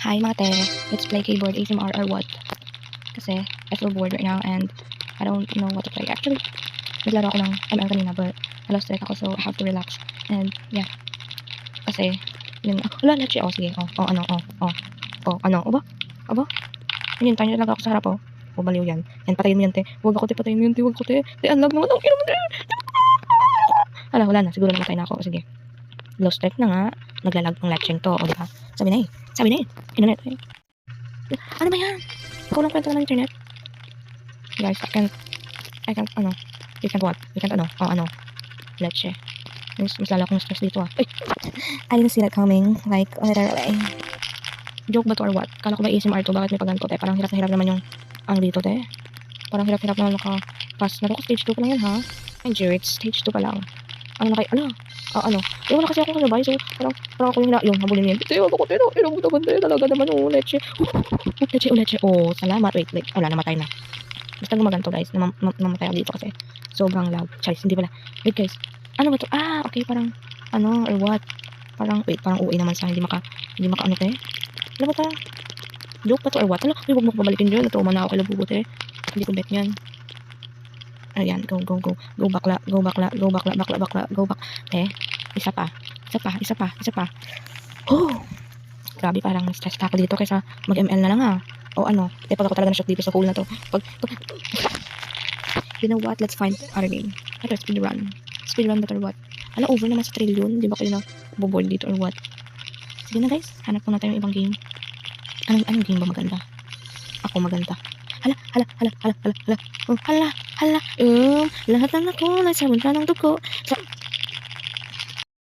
Hi mate, let's play keyboard ASMR or what? Kasi I feel bored right now and I don't know what to play. Actually, naglaro ako ng ML kanina but na-lost track ako so I have to relax. And yeah, kasi yun, wala na siya. Sige, ano, aba, yun, tayo talaga ako sa harap, baliw yan. Yan, patayin mo yan, te. Huwag ako, te, patayin mo yan, te, huwag ko, te. Te, unlock naman, ang ino, te. Wala na, siguro namatay na ako. Sige, lost track na nga. Naglalag ang latching to, o diba? Sabi na eh, internet, eh. Ano ba yan? Ikaw lang kwento ng internet. Guys, I can't, you can't what? You can't, let's say. Mas lala akong stress dito, Ay! I didn't see that coming, like, literally. Joke ba to or what? Kala ko ba ASMR to? Bakit may paganto, te? Parang hirap na hirap naman yung, dito, te. Parang hirap-hirap naman naka-pass na ko. Stage 2 pa lang yan, ha? Ay, Jared, stage 2 pa lang. Yung wala kasi ako kasabay, so, parang ako yung habulin yan. Te, wag ako, te, talaga naman, leche. Leche, salamat, wait, wala, namatay na. Basta gumaganto guys, namatay ako dito kasi sobrang lag. Charis, hindi pala. Wait guys, ano ba to? Okay, parang, or what? Parang uwi naman sa hindi maka ano te? Ano ba ta? Joke ba to or what? Huwag mo babalikin dyan. Natrauma na ako kay Labubo te. Hindi ko bet yan. Ayan, go bakla, go back. Te, isa pa. Grabe, parang stress ako dito kaysa mag-ML na lang pag ako talaga na-shock dito sa hole na to. You know what? Let's find other game. Speedrun ba or what? Over naman sa trillion. Di ba kayo na boboard dito or what? Sige na guys, hanap muna tayo ng ibang game. Anong game ba maganda? Ako maganda. Hala. Lahat ng ako nasa bunta ng dugo.